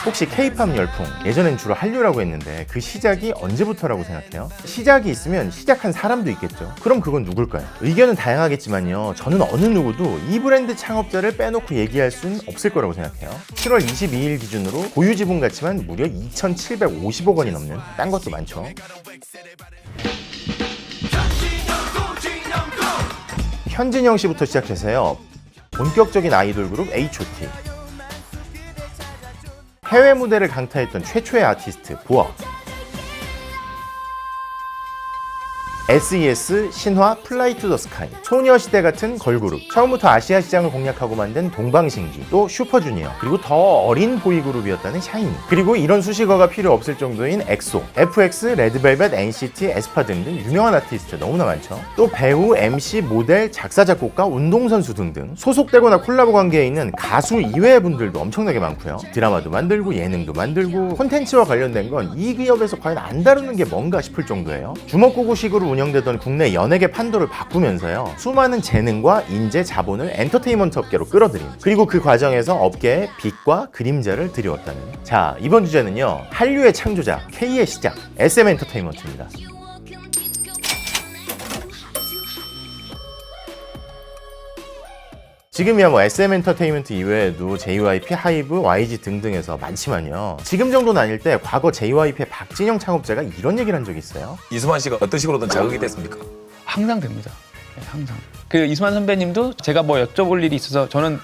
혹시 K-팝 열풍, 예전엔 주로 한류라고 했는데 그 시작이 언제부터라고 생각해요? 시작이 있으면 시작한 사람도 있겠죠. 그럼 그건 누굴까요? 의견은 다양하겠지만요, 저는 어느 누구도 이 브랜드 창업자를 빼놓고 얘기할 수는 없을 거라고 생각해요. 7월 22일 기준으로 보유 지분 가치만 무려 2,750억 원이 넘는, 딴 것도 많죠. 현진영 씨부터 시작해서요, 본격적인 아이돌 그룹 H.O.T, 해외 무대를 강타했던 최초의 아티스트 보아, SES, 신화, 플라이 투 더 스카이, 소녀시대 같은 걸그룹, 처음부터 아시아 시장을 공략하고 만든 동방신기, 또 슈퍼주니어, 그리고 더 어린 보이그룹이었다는 샤이니, 그리고 이런 수식어가 필요 없을 정도인 엑소, FX, 레드벨벳, NCT, 에스파 등등 유명한 아티스트 너무나 많죠. 또 배우, MC, 모델, 작사, 작곡가, 운동선수 등등 소속되거나 콜라보 관계에 있는 가수 이외의 분들도 엄청나게 많고요. 드라마도 만들고 예능도 만들고 콘텐츠와 관련된 건 이 기업에서 과연 안 다루는 게 뭔가 싶을 정도예요. 주먹구구식으로 운영되던 국내 연예계 판도를 바꾸면서요, 수많은 재능과 인재, 자본을 엔터테인먼트 업계로 끌어들인, 그리고 그 과정에서 업계에 빛과 그림자를 드리웠다는. 자, 이번 주제는요, 한류의 창조자 K의 시작, SM 엔터테인먼트입니다. 지금이야 뭐 SM 엔터테인먼트 이외에도 JYP, 하이브, YG 등등에서 많지만요, 지금 정도는 아닐 때 과거 JYP의 박진영 창업자가 이런 얘기를 한 적이 있어요. 이수만 씨가 어떤 식으로든 자극이 됐습니까? 항상 됩니다. 네, 항상. 그 이수만 선배님도 제가 뭐 여쭤볼 일이 있어서, 저는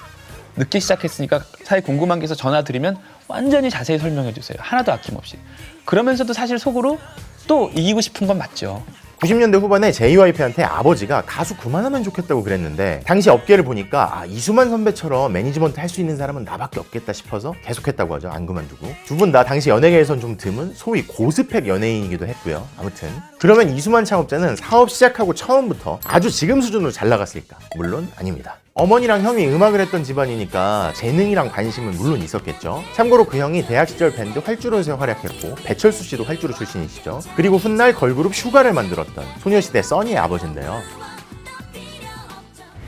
늦게 시작했으니까 사실 궁금한 게 있어서 전화 드리면 완전히 자세히 설명해 주세요. 하나도 아낌없이. 그러면서도 사실 속으로 또 이기고 싶은 건 맞죠. 90년대 후반에 JYP한테 아버지가 가수 그만하면 좋겠다고 그랬는데, 당시 업계를 보니까 이수만 선배처럼 매니지먼트 할 수 있는 사람은 나밖에 없겠다 싶어서 계속했다고 하죠. 안 그만두고. 두 분 다 당시 연예계에선 좀 드문 소위 고스펙 연예인이기도 했고요. 아무튼 그러면 이수만 창업자는 사업 시작하고 처음부터 아주 지금 수준으로 잘 나갔을까? 물론 아닙니다. 어머니랑 형이 음악을 했던 집안이니까 재능이랑 관심은 물론 있었겠죠. 참고로 그 형이 대학 시절 밴드 활주로에서 활약했고, 배철수 씨도 활주로 출신이시죠. 그리고 훗날 걸그룹 슈가를 만들었던 소녀시대 써니의 아버지인데요.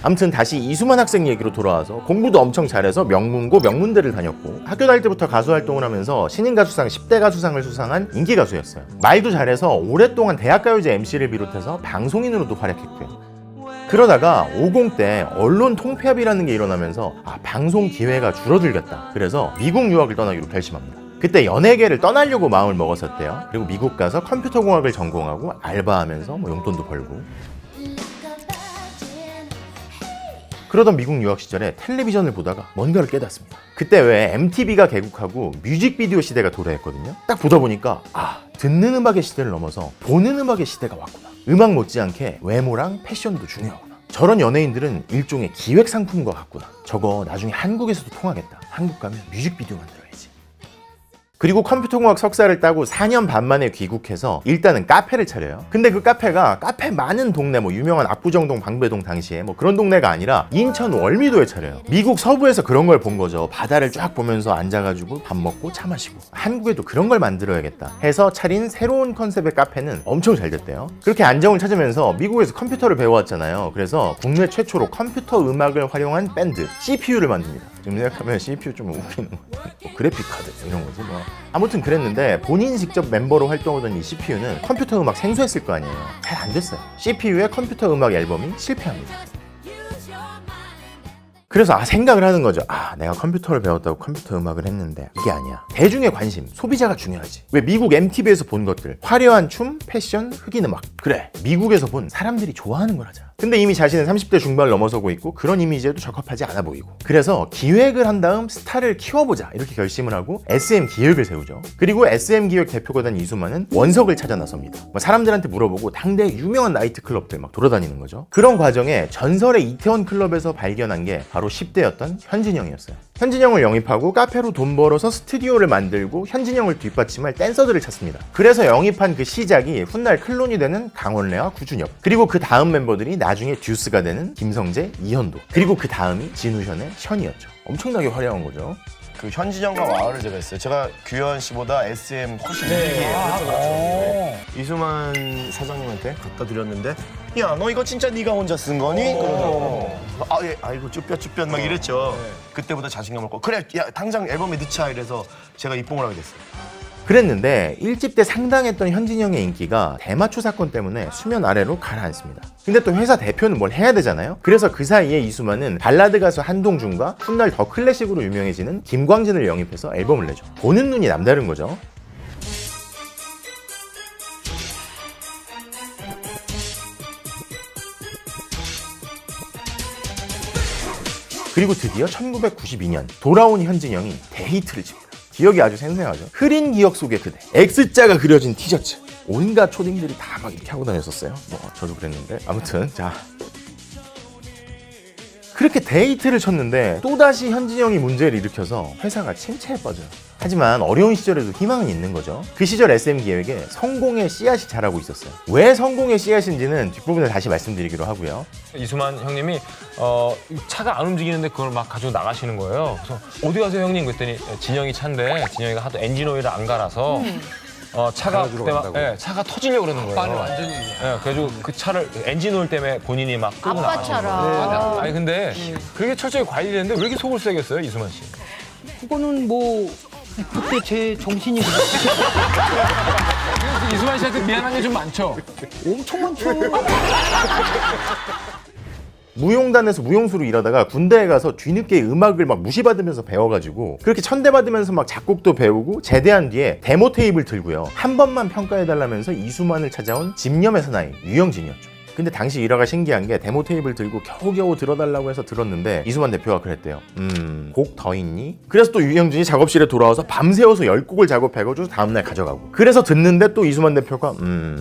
아무튼 다시 이수만 학생 얘기로 돌아와서, 공부도 엄청 잘해서 명문고 명문대를 다녔고, 학교 다닐 때부터 가수 활동을 하면서 신인 가수상 10대 가수상을 수상한 인기 가수였어요. 말도 잘해서 오랫동안 대학가요제 MC를 비롯해서 방송인으로도 활약했고요. 그러다가 50 때 언론 통폐합이라는 게 일어나면서 방송 기회가 줄어들겠다. 그래서 미국 유학을 떠나기로 결심합니다. 그때 연예계를 떠나려고 마음을 먹었었대요. 그리고 미국 가서 컴퓨터공학을 전공하고 알바하면서 용돈도 벌고. 그러던 미국 유학 시절에 텔레비전을 보다가 뭔가를 깨닫습니다. 그때 왜 MTV가 개국하고 뮤직비디오 시대가 도래했거든요. 딱 보다 보니까 듣는 음악의 시대를 넘어서 보는 음악의 시대가 왔구나. 음악 못지않게 외모랑 패션도 중요하구나. 저런 연예인들은 일종의 기획 상품과 같구나. 저거 나중에 한국에서도 통하겠다. 한국 가면 뮤직비디오 만들어야지. 그리고 컴퓨터공학 석사를 따고 4년 반 만에 귀국해서 일단은 카페를 차려요. 근데 그 카페가 카페 많은 동네, 유명한 압구정동, 방배동 당시에 그런 동네가 아니라 인천 월미도에 차려요. 미국 서부에서 그런 걸 본 거죠. 바다를 쫙 보면서 앉아가지고 밥 먹고 차 마시고, 한국에도 그런 걸 만들어야겠다 해서 차린 새로운 컨셉의 카페는 엄청 잘 됐대요. 그렇게 안정을 찾으면서 미국에서 컴퓨터를 배워왔잖아요. 그래서 국내 최초로 컴퓨터 음악을 활용한 밴드 CPU를 만듭니다. 지금 생각하면 CPU 좀 웃기는 거 같아요. 그래픽 카드 이런 거지 아무튼 그랬는데, 본인이 직접 멤버로 활동하던 이 CPU는 컴퓨터 음악 생소했을 거 아니에요. 잘 안 됐어요. CPU의 컴퓨터 음악 앨범이 실패합니다. 그래서 생각을 하는 거죠. 내가 컴퓨터를 배웠다고 컴퓨터 음악을 했는데 이게 아니야. 대중의 관심, 소비자가 중요하지. 왜 미국 MTV에서 본 것들, 화려한 춤, 패션, 흑인 음악, 그래 미국에서 본 사람들이 좋아하는 걸 하자. 근데 이미 자신은 30대 중반을 넘어서고 있고 그런 이미지에도 적합하지 않아 보이고, 그래서 기획을 한 다음 스타를 키워보자 이렇게 결심을 하고 SM 기획을 세우죠. 그리고 SM 기획 대표가 된 이수만은 원석을 찾아 나섭니다. 사람들한테 물어보고 당대 유명한 나이트클럽들 돌아다니는 거죠. 그런 과정에 전설의 이태원 클럽에서 발견한 게 바로 10대였던 현진영이었어요. 현진영을 영입하고 카페로 돈 벌어서 스튜디오를 만들고 현진영을 뒷받침할 댄서들을 찾습니다. 그래서 영입한 그 시작이 훗날 클론이 되는 강원래와 구준혁, 그리고 그 다음 멤버들이 나중에 듀스가 되는 김성재, 이현도, 그리고 그 다음이 진우션의 션이었죠. 엄청나게 화려한 거죠. 그 현진영과 와우를 제가 했어요. 제가 규현 씨보다 SM 훨씬 위기예요. 이수만 사장님한테 갖다 드렸는데, 야 너 이거 진짜 네가 혼자 쓴 거니? 그러더라고. 아이고 쭈뼛 막 이랬죠. 그때부터 자신감 얻고 그래 야 당장 앨범에 넣자 이래서 제가 입봉을 하게 됐어요. 그랬는데 1집 때 상당했던 현진이 형의 인기가 대마초 사건 때문에 수면 아래로 가라앉습니다. 근데 또 회사 대표는 뭘 해야 되잖아요. 그래서 그 사이에 이수만은 발라드 가수 한동준과 훗날 더 클래식으로 유명해지는 김광진을 영입해서 앨범을 내죠. 보는 눈이 남다른 거죠. 그리고 드디어 1992년 돌아온 현진이 형이 대히트를 칩니다. 기억이 아주 생생하죠. 흐린 기억 속의 그대, X자가 그려진 티셔츠, 온갖 초딩들이 다 막 이렇게 하고 다녔었어요. 뭐 저도 그랬는데 아무튼 자 그렇게 데이트를 쳤는데 또다시 현진이 형이 문제를 일으켜서 회사가 침체에 빠져요. 하지만 어려운 시절에도 희망은 있는 거죠. 그 시절 SM기획에 성공의 씨앗이 자라고 있었어요. 왜 성공의 씨앗인지는 뒷부분에 다시 말씀드리기로 하고요. 이수만 형님이 차가 안 움직이는데 그걸 막 가지고 나가시는 거예요. 그래서 어디 가세요 형님? 그랬더니 진영이 차인데 진영이가 하도 엔진 오일을 안 갈아서 차가 그때 막 차가 터지려고 그러는 거예요. 아빠는 완전히. 그래가지고 그 차를 엔진 오일 때문에 본인이 막 끌고 나가시는 거예요. 아빠처럼. 아니 근데 그렇게 철저히 관리되는데 왜 이렇게 속을 세겠어요 이수만 씨? 그거는 뭐 그때 제 정신이 이수만 씨한테 미안한 게 좀 많죠? 엄청 많죠. 무용단에서 무용수로 일하다가 군대에 가서 뒤늦게 음악을 막 무시받으면서 배워가지고 그렇게 천대받으면서 막 작곡도 배우고 제대한 뒤에 데모 테이프를 들고요. 한 번만 평가해달라면서 이수만을 찾아온 집념의 사나이 유영진이었죠. 근데 당시 일화가 신기한 게 데모 테이프를 들고 겨우겨우 들어달라고 해서 들었는데 이수만 대표가 그랬대요. 곡 더 있니? 그래서 또 유영진이 작업실에 돌아와서 밤새워서 10곡을 작업해가지고 다음날 가져가고 그래서 듣는데 또 이수만 대표가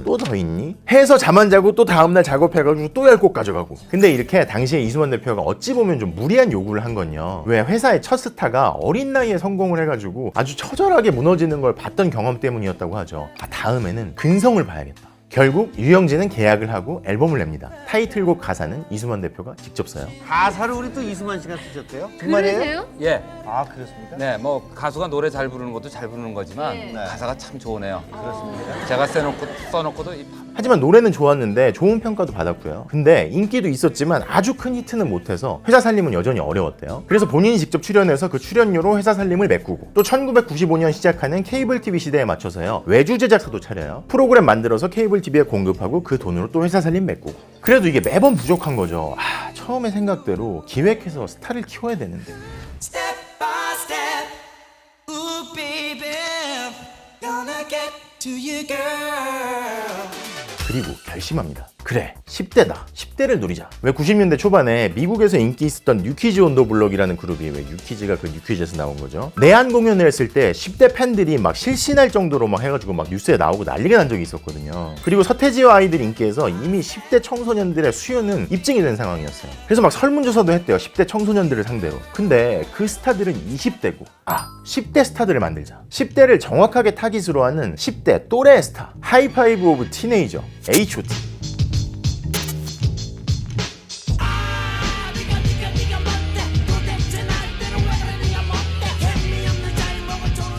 또 더 있니? 해서 잠 안 자고 또 다음날 작업해가지고 또 10곡 가져가고 근데 이렇게 당시에 이수만 대표가 어찌 보면 좀 무리한 요구를 한 건요. 왜 회사의 첫 스타가 어린 나이에 성공을 해가지고 아주 처절하게 무너지는 걸 봤던 경험 때문이었다고 하죠. 다음에는 근성을 봐야겠다. 결국 유영진은 계약을 하고 앨범을 냅니다. 타이틀곡 가사는 이수만 대표가 직접 써요. 가사를 우리 또 이수만 씨가 쓰셨대요? 그러세요? 예. 아 그렇습니까? 네, 뭐 가수가 노래 잘 부르는 것도 잘 부르는 거지만 네. 가사가 참 좋으네요. 그렇습니다. 제가 써놓고도 하지만 노래는 좋았는데 좋은 평가도 받았고요. 근데 인기도 있었지만 아주 큰 히트는 못해서 회사 살림은 여전히 어려웠대요. 그래서 본인이 직접 출연해서 그 출연료로 회사 살림을 메꾸고 또 1995년 시작하는 케이블 TV 시대에 맞춰서요. 외주 제작사도 차려요. 프로그램 만들어서 케이블 TV에 공급하고 그 돈으로 또 회사 살림 메꾸고 그래도 이게 매번 부족한 거죠. 처음에 생각대로 기획해서 스타를 키워야 되는데 Step by step, ooh baby, gonna get to you girl. 그리고 결심합니다. 그래 10대다. 10대를 누리자. 왜 90년대 초반에 미국에서 인기 있었던 뉴키즈 온 더 블럭이라는 그룹이 왜 뉴키즈가 그 뉴키즈에서 나온 거죠. 내한 공연을 했을 때 10대 팬들이 막 실신할 정도로 막 해가지고 막 뉴스에 나오고 난리가 난 적이 있었거든요. 그리고 서태지와 아이들 인기에서 이미 10대 청소년들의 수요는 입증이 된 상황이었어요. 그래서 막 설문조사도 했대요. 10대 청소년들을 상대로. 근데 그 스타들은 20대고 10대 스타들을 만들자. 10대를 정확하게 타깃으로 하는 10대 또래 스타 하이파이브 오브 티네이저 H.O.T.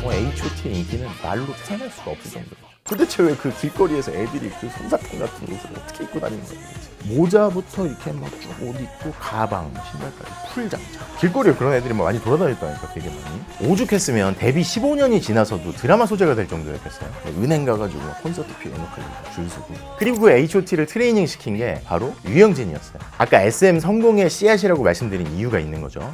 H.O.T의 인기는 말로 표현할 수가 없을 정도로 도대체 왜 그 길거리에서 애들이 그 솜사탕 같은 옷을 어떻게 입고 다니는 거지? 모자부터 이렇게 막 쭉 옷 입고 가방, 신발까지 풀장착 길거리에 그런 애들이 막 많이 돌아다녔다니까 되게 많이 오죽했으면 데뷔 15년이 지나서도 드라마 소재가 될 정도였겠어요. 은행 가가지고 콘서트표 에노클리 줄 서고 그리고 그 H.O.T를 트레이닝 시킨 게 바로 유영진이었어요. 아까 SM 성공의 씨앗이라고 말씀드린 이유가 있는 거죠.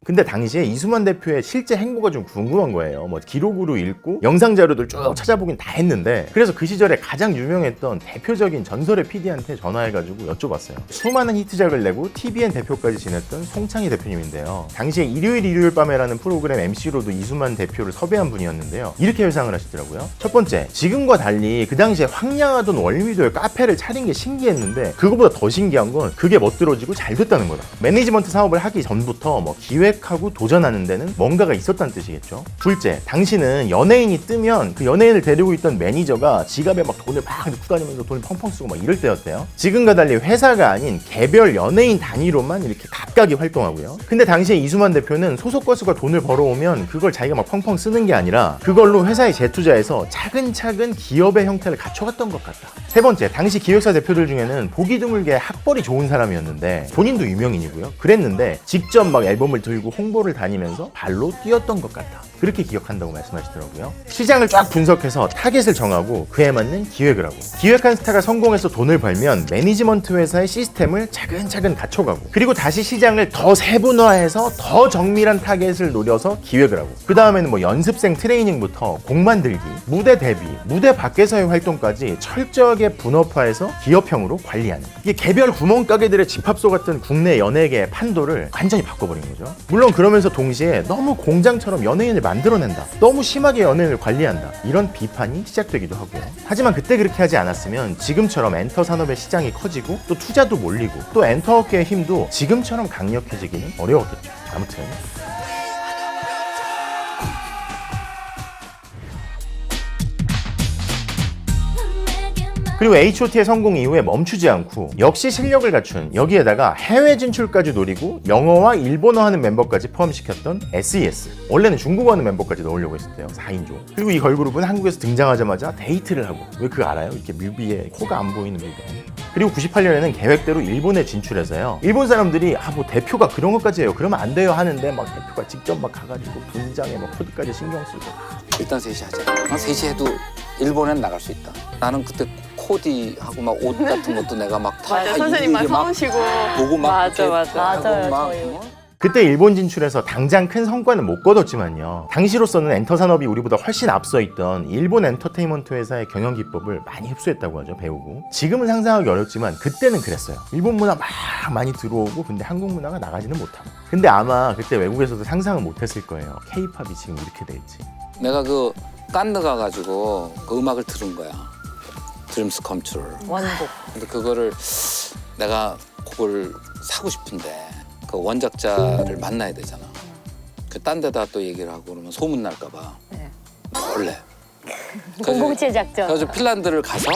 근데 당시에 이수만 대표의 실제 행보가 좀 궁금한 거예요. 뭐 기록으로 읽고 영상 자료들 쭉 찾아보긴 다 했는데 그래서 그 시절에 가장 유명했던 대표적인 전설의 PD한테 전화해가지고 여쭤봤어요. 수많은 히트작을 내고 TVN 대표까지 지냈던 송창희 대표님인데요. 당시에 일요일 밤에라는 프로그램 MC로도 이수만 대표를 섭외한 분이었는데요. 이렇게 회상을 하시더라고요. 첫 번째, 지금과 달리 그 당시에 황량하던 월미도에 카페를 차린 게 신기했는데 그거보다 더 신기한 건 그게 멋들어지고 잘 됐다는 거다. 매니지먼트 사업을 하기 전부터 뭐 기획 기획하고 도전하는 데는 뭔가가 있었다는 뜻이겠죠. 둘째, 당시는 연예인이 뜨면 그 연예인을 데리고 있던 매니저가 지갑에 막 돈을 막 넣고 다니면서 돈을 펑펑 쓰고 막 이럴 때였대요. 지금과 달리 회사가 아닌 개별 연예인 단위로만 이렇게 각각이 활동하고요. 근데 당시에 이수만 대표는 소속 가수가 돈을 벌어오면 그걸 자기가 막 펑펑 쓰는 게 아니라 그걸로 회사에 재투자해서 차근차근 기업의 형태를 갖춰갔던 것 같다. 세 번째, 당시 기획사 대표들 중에는 보기 드물게 학벌이 좋은 사람이었는데 본인도 유명인이고요. 그랬는데 직접 막 앨범을 들고 홍보를 다니면서 발로 뛰었던 것 같다. 그렇게 기억한다고 말씀하시더라고요. 시장을 쫙 분석해서 타겟을 정하고 그에 맞는 기획을 하고, 기획한 스타가 성공해서 돈을 벌면 매니지먼트 회사의 시스템을 차근차근 갖춰가고, 그리고 다시 시장을 더 세분화해서 더 정밀한 타겟을 노려서 기획을 하고, 그 다음에는 뭐 연습생 트레이닝부터 곡 만들기, 무대 데뷔, 무대 밖에서의 활동까지 철저하게 분업화해서 기업형으로 관리하는, 이게 개별 구멍가게들의 집합소 같은 국내 연예계의 판도를 완전히 바꿔버린 거죠. 물론 그러면서 동시에 너무 공장처럼 연예인을 만들어낸다, 너무 심하게 연예인을 관리한다, 이런 비판이 시작되기도 하고요. 하지만 그때 그렇게 하지 않았으면 지금처럼 엔터 산업의 시장이 커지고 또 투자도 몰리고 또 엔터업계의 힘도 지금처럼 강력해지기는 어려웠겠죠. 아무튼 그리고 H.O.T의 성공 이후에 멈추지 않고 역시 실력을 갖춘, 여기에다가 해외 진출까지 노리고 영어와 일본어 하는 멤버까지 포함시켰던 SES. 원래는 중국어 하는 멤버까지 넣으려고 했었대요. 4인조. 그리고 이 걸그룹은 한국에서 등장하자마자 데이트를 하고, 왜 그거 알아요? 이렇게 뮤비에 코가 안 보이는 뮤비. 그리고 98년에는 계획대로 일본에 진출해서요. 일본 사람들이 뭐 대표가 그런 것까지 해요, 그러면 안 돼요 하는데 막 대표가 직접 막 가가지고 분장에 막 코드까지 신경 쓰고. 일단 셋이 하자. 셋이 해도 일본엔 나갈 수 있다. 나는 그때 코디하고 막 옷 같은 것도 내가 막 다 맞아, 선생님만 사오시고 보고 막 맞아, 이렇게 맞아. 하고 맞아요, 막 저희. 뭐? 그때 일본 진출해서 당장 큰 성과는 못 거뒀지만요, 당시로서는 엔터 산업이 우리보다 훨씬 앞서 있던 일본 엔터테인먼트 회사의 경영 기법을 많이 흡수했다고 하죠. 배우고. 지금은 상상하기 어렵지만 그때는 그랬어요. 일본 문화 막 많이 들어오고 근데 한국 문화가 나가지는 못하고. 근데 아마 그때 외국에서도 상상은 못했을 거예요. K-팝이 지금 이렇게 될지. 내가 그 깐느 가가지고 그 음악을 들은 거야. 드림스 컴츄를. 원곡. 근데 그거를 내가 곡을 사고 싶은데 그 원작자를 만나야 되잖아. 그 딴 데다 또 얘기를 하고 그러면 소문 날까 봐. 네. 원래. 007 작전. 그래서 핀란드를 가서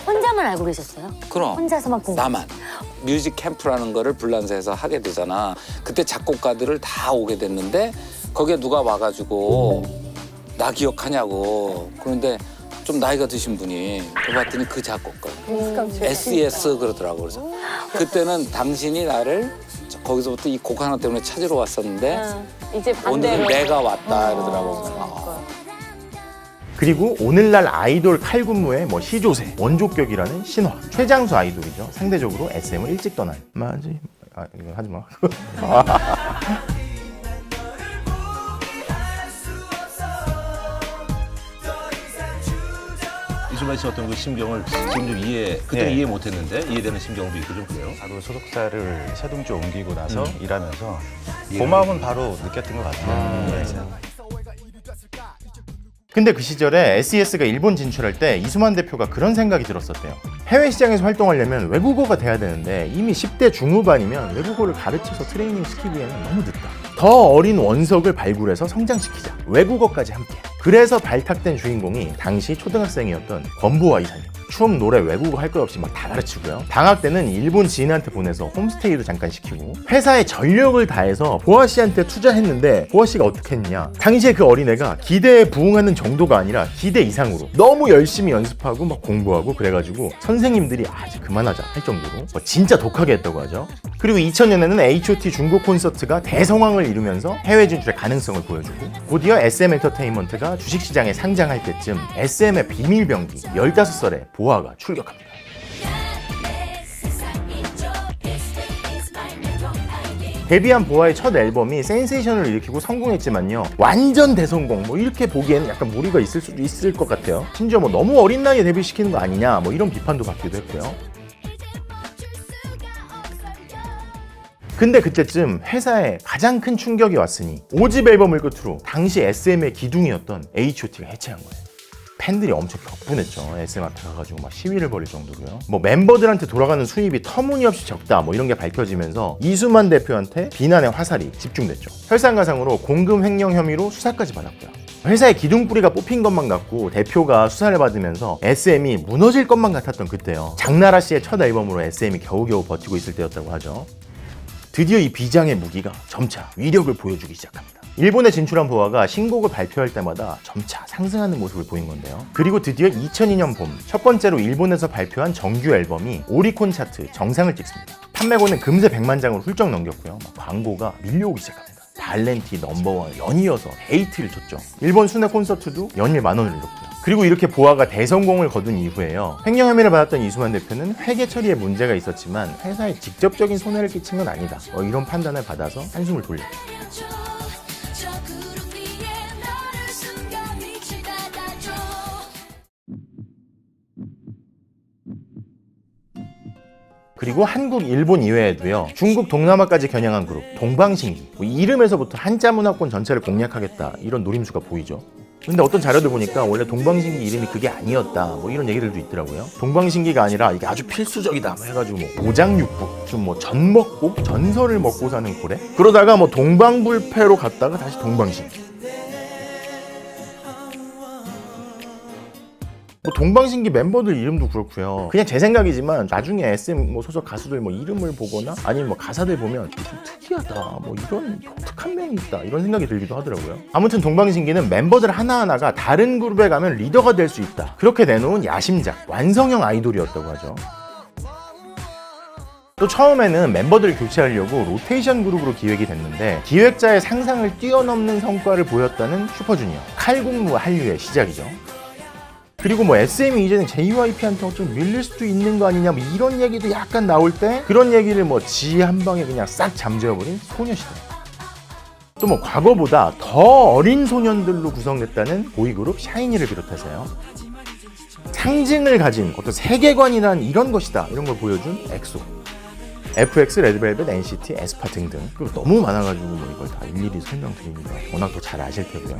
혼자만 알고 계셨어요? 그럼 혼자서만 공부. 나만 뮤직 캠프라는 거를 불란서에서 하게 되잖아. 그때 작곡가들을 다 오게 됐는데 거기에 누가 와가지고 나 기억하냐고. 그런데 좀 나이가 드신 분이 봤더니 그 작곡가 SES 그러더라고. 그래서 그때는 당신이 나를 거기서부터 이 곡 하나 때문에 찾으러 왔었는데 이제 오늘은 반대로. 내가 왔다 이러더라고. 그리고 오늘날 아이돌 칼군무의 뭐 시조새, 원조격이라는 신화, 최장수 아이돌이죠. 상대적으로 SM을 일찍 떠난. 맞지? 아, 이거 하지 마. 이수만 씨 어떤 그 심경을 지금 좀 그때 이해 못했는데 이해되는 심경도 있고 좀 그래요. 바로 소속사를 세동조 옮기고 나서 일하면서 고마움은 바로 느꼈던 것 같아요. 근데 그 시절에 SES가 일본 진출할 때 이수만 대표가 그런 생각이 들었었대요. 해외 시장에서 활동하려면 외국어가 돼야 되는데 이미 10대 중후반이면 외국어를 가르쳐서 트레이닝 시키기에는 너무 늦다. 더 어린 원석을 발굴해서 성장시키자. 외국어까지 함께. 그래서 발탁된 주인공이 당시 초등학생이었던 권보아 이사님. 춤, 노래, 외국어 할 것 없이 막 다 가르치고요. 방학 때는 일본 지인한테 보내서 홈스테이도 잠깐 시키고 회사에 전력을 다해서 보아 씨한테 투자했는데 보아 씨가 어떻게 했냐. 당시에 그 어린애가 기대에 부응하는 정도가 아니라 기대 이상으로 너무 열심히 연습하고 막 공부하고 그래가지고 선생님들이 이제 그만하자 할 정도로 진짜 독하게 했다고 하죠. 그리고 2000년에는 H.O.T 중국 콘서트가 대성황을 이루면서 해외 진출의 가능성을 보여주고 곧이어 SM 엔터테인먼트가 주식시장에 상장할 때쯤 SM의 비밀병기 15살의 보아가 출격합니다. 데뷔한 보아의 첫 앨범이 센세이션을 일으키고 성공했지만요, 완전 대성공 뭐 이렇게 보기에는 약간 무리가 있을 수도 있을 것 같아요. 심지어 뭐 너무 어린 나이에 데뷔시키는 거 아니냐 뭐 이런 비판도 받기도 했고요. 근데 그때쯤 회사에 가장 큰 충격이 왔으니 5집 앨범을 끝으로 당시 SM의 기둥이었던 H.O.T가 해체한 거예요. 팬들이 엄청 격분했죠. SM 앞에 가가지고 막 시위를 벌일 정도로요. 뭐 멤버들한테 돌아가는 수입이 터무니없이 적다 뭐 이런 게 밝혀지면서 이수만 대표한테 비난의 화살이 집중됐죠. 설상가상으로 공금 횡령 혐의로 수사까지 받았고요. 회사의 기둥뿌리가 뽑힌 것만 같고 대표가 수사를 받으면서 SM이 무너질 것만 같았던 그때요. 장나라 씨의 첫 앨범으로 SM이 겨우겨우 버티고 있을 때였다고 하죠. 드디어 이 비장의 무기가 점차 위력을 보여주기 시작합니다. 일본에 진출한 보아가 신곡을 발표할 때마다 점차 상승하는 모습을 보인 건데요. 그리고 드디어 2002년 봄 첫 번째로 일본에서 발표한 정규 앨범이 오리콘 차트 정상을 찍습니다. 판매고는 금세 100만 장을 훌쩍 넘겼고요. 광고가 밀려오기 시작합니다. 발렌티 넘버원 연이어서 데이트를 쳤죠. 일본 순회 콘서트도 연일 10,000원을 잃었고요. 그리고 이렇게 보아가 대성공을 거둔 이후에요. 횡령 혐의를 받았던 이수만 대표는 회계 처리에 문제가 있었지만 회사에 직접적인 손해를 끼친 건 아니다. 이런 판단을 받아서 한숨을 돌렸죠. 그리고 한국, 일본 이외에도요. 중국, 동남아까지 겨냥한 그룹 동방신기. 이름에서부터 한자 문화권 전체를 공략하겠다 이런 노림수가 보이죠. 근데 어떤 자료들 보니까 원래 동방신기 이름이 그게 아니었다 뭐 이런 얘기들도 있더라고요. 동방신기가 아니라 이게 아주 필수적이다 뭐 해가지고 뭐 오장육부 좀 뭐 전 먹고 전설을 먹고 사는 고래 그러다가 뭐 동방불패로 갔다가 다시 동방신기. 뭐 동방신기 멤버들 이름도 그렇고요. 그냥 제 생각이지만 나중에 SM 뭐 소속 가수들 뭐 이름을 보거나 아니면 뭐 가사들 보면 좀 특이하다 뭐 이런 독특한 면이 있다 이런 생각이 들기도 하더라고요. 아무튼 동방신기는 멤버들 하나하나가 다른 그룹에 가면 리더가 될 수 있다 그렇게 내놓은 야심작 완성형 아이돌이었다고 하죠. 또 처음에는 멤버들을 교체하려고 로테이션 그룹으로 기획이 됐는데 기획자의 상상을 뛰어넘는 성과를 보였다는 슈퍼주니어 칼군무 한류의 시작이죠. 그리고 뭐 SM이 이제는 JYP한테 좀 밀릴 수도 있는 거 아니냐 뭐 이런 얘기도 약간 나올 때 그런 얘기를 뭐 지 한 방에 그냥 싹 잠재워버린 소녀시대. 또 뭐 과거보다 더 어린 소년들로 구성됐다는 보이그룹 샤이니를 비롯해서요. 상징을 가진 어떤 세계관이란 이런 것이다 이런 걸 보여준 엑소. FX, 레드벨벳, NCT, 에스파 등등. 그리고 너무 많아가지고 뭐 이걸 다 일일이 설명드립니다. 워낙 더 잘 아실 테고요.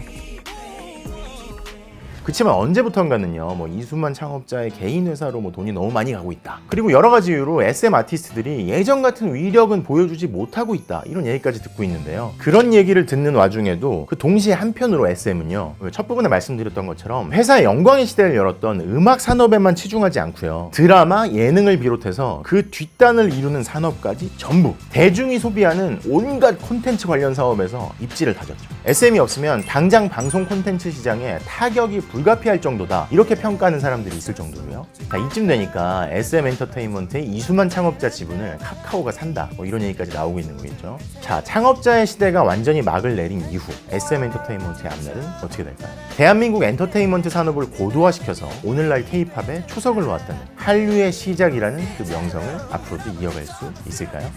그치만 언제부턴가는요 뭐 이수만 창업자의 개인 회사로 뭐 돈이 너무 많이 가고 있다 그리고 여러 가지 이유로 SM 아티스트들이 예전 같은 위력은 보여주지 못하고 있다 이런 얘기까지 듣고 있는데요. 그런 얘기를 듣는 와중에도 그 동시에 한편으로 SM은요 첫 부분에 말씀드렸던 것처럼 회사의 영광의 시대를 열었던 음악 산업에만 치중하지 않고요 드라마, 예능을 비롯해서 그 뒷단을 이루는 산업까지 전부 대중이 소비하는 온갖 콘텐츠 관련 사업에서 입지를 다졌죠. SM이 없으면 당장 방송 콘텐츠 시장에 타격이 불가피할 정도다 이렇게 평가하는 사람들이 있을 정도로요. 자, 이쯤 되니까 SM 엔터테인먼트의 이수만 창업자 지분을 카카오가 산다 뭐 이런 얘기까지 나오고 있는 거겠죠. 자, 창업자의 시대가 완전히 막을 내린 이후 SM 엔터테인먼트의 앞날은 어떻게 될까요? 대한민국 엔터테인먼트 산업을 고도화시켜서 오늘날 K-팝에 초석을 놓았다는 한류의 시작이라는 그 명성을 앞으로도 이어갈 수 있을까요?